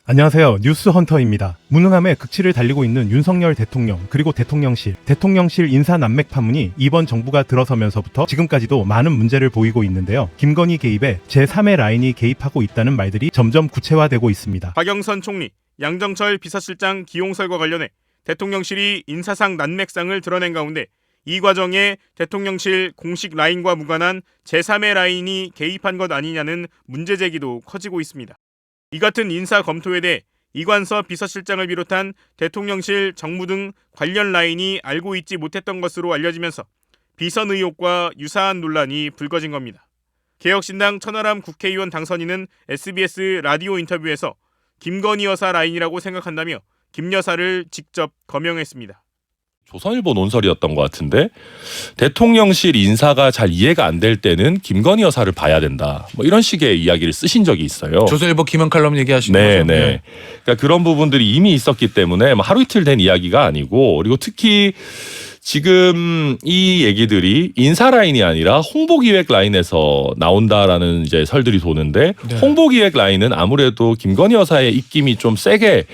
안녕하세요. 뉴스헌터입니다. 무능함의 극치를 달리고 있는 윤석열 대통령 그리고 대통령실 인사 난맥 파문이 이번 정부가 들어서면서부터 지금까지도 많은 문제를 보이고 있는데요. 김건희 개입에 제3의 라인이 개입하고 있다는 말들이 점점 구체화되고 있습니다. 박영선 총리, 양정철 비서실장 기용설과 관련해 대통령실이 인사상 난맥상을 드러낸 가운데 이 과정에 대통령실 공식 라인과 무관한 제3의 라인이 개입한 것 아니냐는 문제 제기도 커지고 있습니다. 이 같은 인사 검토에 대해 이관서 비서실장을 비롯한 대통령실 정무 등 관련 라인이 알고 있지 못했던 것으로 알려지면서 비선 의혹과 유사한 논란이 불거진 겁니다. 개혁신당 천하람 국회의원 당선인은 SBS 라디오 인터뷰에서 김건희 여사 라인이라고 생각한다며 김 여사를 직접 거명했습니다. 조선일보 논설이었던 것 같은데 대통령실 인사가 잘 이해가 안 될 때는 김건희 여사를 봐야 된다. 뭐 이런 식의 이야기를 쓰신 적이 있어요. 조선일보 김영 칼럼 얘기하시는 거죠? 네. 그러니까 그런 부분들이 이미 있었기 때문에 하루 이틀 된 이야기가 아니고, 그리고 특히 지금 이 얘기들이 인사 라인이 아니라 홍보기획 라인에서 나온다라는 이제 설들이 도는데, 네. 홍보기획 라인은 아무래도 김건희 여사의 입김이 좀 세게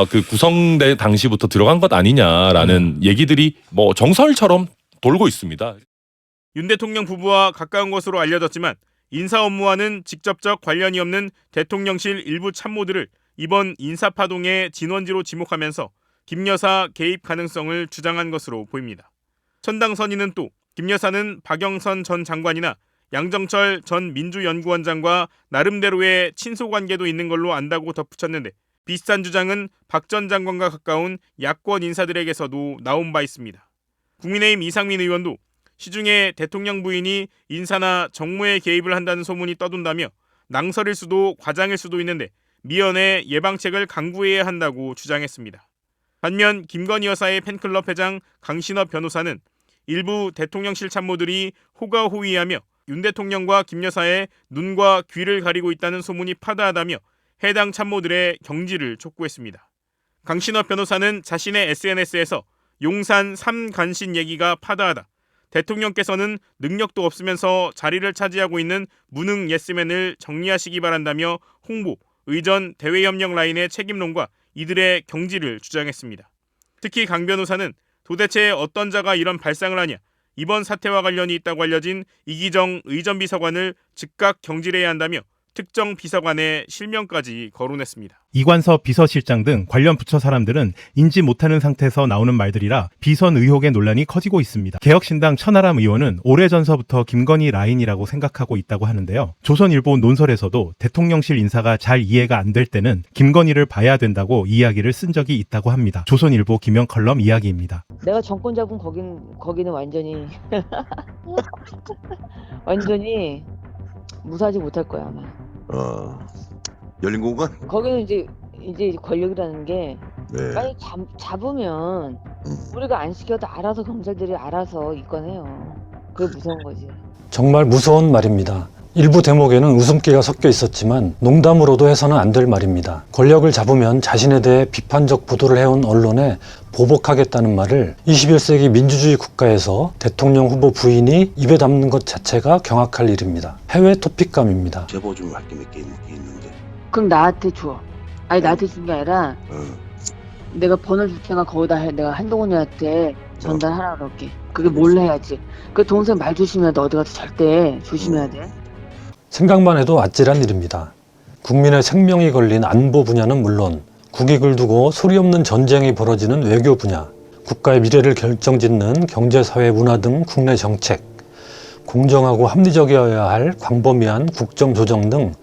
그 구성된 당시부터 들어간 것 아니냐라는 얘기들이 뭐 정설처럼 돌고 있습니다. 윤 대통령 부부와 가까운 것으로 알려졌지만 인사 업무와는 직접적 관련이 없는 대통령실 일부 참모들을 이번 인사 파동의 진원지로 지목하면서 김 여사 개입 가능성을 주장한 것으로 보입니다. 천당선인은 또 김 여사는 박영선 전 장관이나 양정철 전 민주연구원장과 나름대로의 친소 관계도 있는 걸로 안다고 덧붙였는데, 비슷한 주장은 박 전 장관과 가까운 야권 인사들에게서도 나온 바 있습니다. 국민의힘 이상민 의원도 시중에 대통령 부인이 인사나 정무에 개입을 한다는 소문이 떠돈다며 낭설일 수도 과장일 수도 있는데 미연에 예방책을 강구해야 한다고 주장했습니다. 반면 김건희 여사의 팬클럽 회장 강신업 변호사는 일부 대통령실 참모들이 호가호위하며 윤 대통령과 김 여사의 눈과 귀를 가리고 있다는 소문이 파다하다며 해당 참모들의 경지를 촉구했습니다. 강신업 변호사는 자신의 SNS에서 용산 3간신 얘기가 파다하다, 대통령께서는 능력도 없으면서 자리를 차지하고 있는 무능 예스맨을 정리하시기 바란다며 홍보, 의전, 대외협력 라인의 책임론과 이들의 경지를 주장했습니다. 특히 강 변호사는 도대체 어떤 자가 이런 발상을 하냐, 이번 사태와 관련이 있다고 알려진 이기정 의전비서관을 즉각 경질해야 한다며 특정 비서관의 실명까지 거론했습니다. 이관서 비서실장 등 관련 부처 사람들은 인지 못하는 상태에서 나오는 말들이라 비선 의혹의 논란이 커지고 있습니다. 개혁신당 천하람 의원은 오래전서부터 김건희 라인이라고 생각하고 있다고 하는데요. 조선일보 논설에서도 대통령실 인사가 잘 이해가 안 될 때는 김건희를 봐야 된다고 이야기를 쓴 적이 있다고 합니다. 조선일보 김영 칼럼 이야기입니다. 내가 정권 잡은 거기는 완전히 완전히 무사하지 못할 거야 아마. 열린 공간? 거기는 이제 권력이라는 게 네. 빨리 잡으면 우리가 안 시켜도 알아서 경찰들이 알아서 입건해요. 그게 무서운 거지. 정말 무서운 말입니다. 일부 대목에는 웃음기가 섞여 있었지만 농담으로도 해서는 안 될 말입니다. 권력을 잡으면 자신에 대해 비판적 보도를 해온 언론에 보복하겠다는 말을 21세기 민주주의 국가에서 대통령 후보 부인이 입에 담는 것 자체가 경악할 일입니다. 해외 토픽감입니다. 제보 좀 할 게 몇 개 있는데. 그럼 나한테 줘. 아니 나한테 준 게 아니라 어. 내가 번호 줄 테니까 거기다 내가 한동훈이한테 전달하라 그럴게. 그게 몰래 해야지. 그 동생 말 조심해야 돼. 어디 가서 절대 조심해야 돼. 생각만 해도 아찔한 일입니다. 국민의 생명이 걸린 안보 분야는 물론 국익을 두고 소리 없는 전쟁이 벌어지는 외교 분야, 국가의 미래를 결정짓는 경제, 사회, 문화 등 국내 정책, 공정하고 합리적이어야 할 광범위한 국정조정 등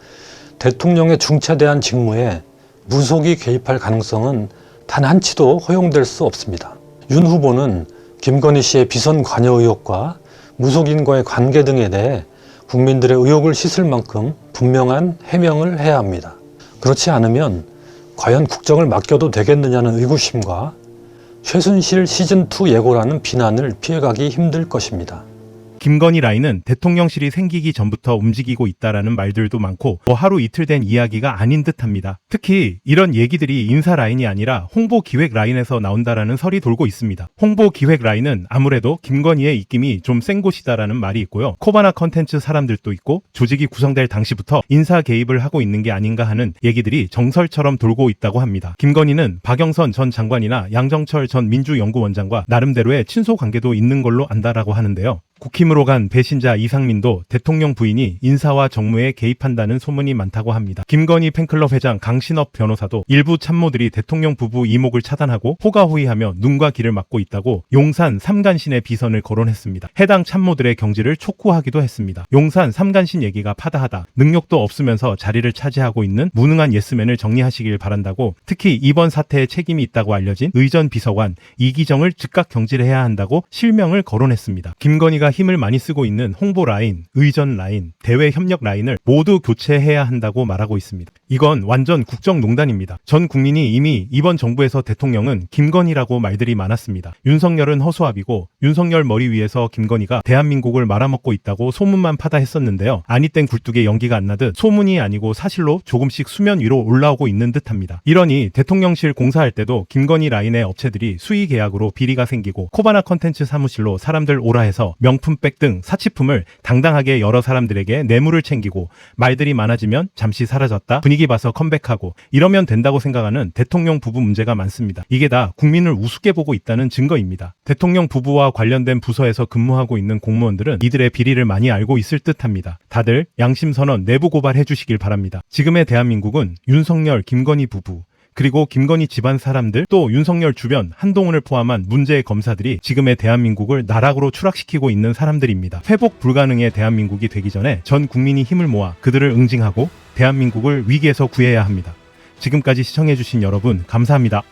대통령의 중차대한 직무에 무속이 개입할 가능성은 단 한치도 허용될 수 없습니다. 윤 후보는 김건희 씨의 비선 관여 의혹과 무속인과의 관계 등에 대해 국민들의 의혹을 씻을 만큼 분명한 해명을 해야 합니다. 그렇지 않으면 과연 국정을 맡겨도 되겠느냐는 의구심과 최순실 시즌2 예고라는 비난을 피해가기 힘들 것입니다. 김건희 라인은 대통령실이 생기기 전부터 움직이고 있다라는 말들도 많고 하루 이틀 된 이야기가 아닌 듯합니다. 특히 이런 얘기들이 인사 라인이 아니라 홍보 기획 라인에서 나온다라는 설이 돌고 있습니다. 홍보 기획 라인은 아무래도 김건희의 입김이 좀 센 곳이다라는 말이 있고요. 코바나 컨텐츠 사람들도 있고 조직이 구성될 당시부터 인사 개입을 하고 있는 게 아닌가 하는 얘기들이 정설처럼 돌고 있다고 합니다. 김건희는 박영선 전 장관이나 양정철 전 민주연구원장과 나름대로의 친소 관계도 있는 걸로 안다라고 하는데요. 국힘으로 간 배신자 이상민도 대통령 부인이 인사와 정무에 개입한다는 소문이 많다고 합니다. 김건희 팬클럽 회장 강신업 변호사도 일부 참모들이 대통령 부부 이목을 차단하고 호가호위하며 눈과 귀를 막고 있다고 용산 삼간신의 비선을 거론했습니다. 해당 참모들의 경지를 촉구하기도 했습니다. 용산 삼간신 얘기가 파다하다. 능력도 없으면서 자리를 차지하고 있는 무능한 예스맨을 정리하시길 바란다고, 특히 이번 사태에 책임이 있다고 알려진 의전 비서관 이기정을 즉각 경질해야 한다고 실명을 거론했습니다. 김건희가 힘을 많이 쓰고 있는 홍보 라인, 의전 라인, 대외 협력 라인을 모두 교체해야 한다고 말하고 있습니다. 이건 완전 국정농단입니다. 전 국민이 이미 이번 정부에서 대통령은 김건희라고 말들이 많았습니다. 윤석열은 허수아비고 윤석열 머리 위에서 김건희가 대한민국을 말아먹고 있다고 소문만 파다했었는데요. 아니 땐 굴뚝에 연기가 안 나듯 소문이 아니고 사실로 조금씩 수면 위로 올라오고 있는 듯합니다. 이러니 대통령실 공사할 때도 김건희 라인의 업체들이 수의 계약으로 비리가 생기고 코바나 컨텐츠 사무실로 사람들 오라 해서 명품백 등 사치품을 당당하게 여러 사람들에게 뇌물을 챙기고 말들이 많아지면 잠시 사라졌다 분위기 봐서 컴백하고 이러면 된다고 생각하는 대통령 부부 문제가 많습니다. 이게 다 국민을 우습게 보고 있다는 증거입니다. 대통령 부부와 관련된 부서에서 근무하고 있는 공무원들은 이들의 비리를 많이 알고 있을 듯합니다. 다들 양심선언 내부 고발해 주시길 바랍니다. 지금의 대한민국은 윤석열, 김건희 부부 그리고 김건희 집안 사람들 또 윤석열 주변 한동훈을 포함한 문제의 검사들이 지금의 대한민국을 나락으로 추락시키고 있는 사람들입니다. 회복 불가능의 대한민국이 되기 전에 전 국민이 힘을 모아 그들을 응징하고 대한민국을 위기에서 구해야 합니다. 지금까지 시청해주신 여러분 감사합니다.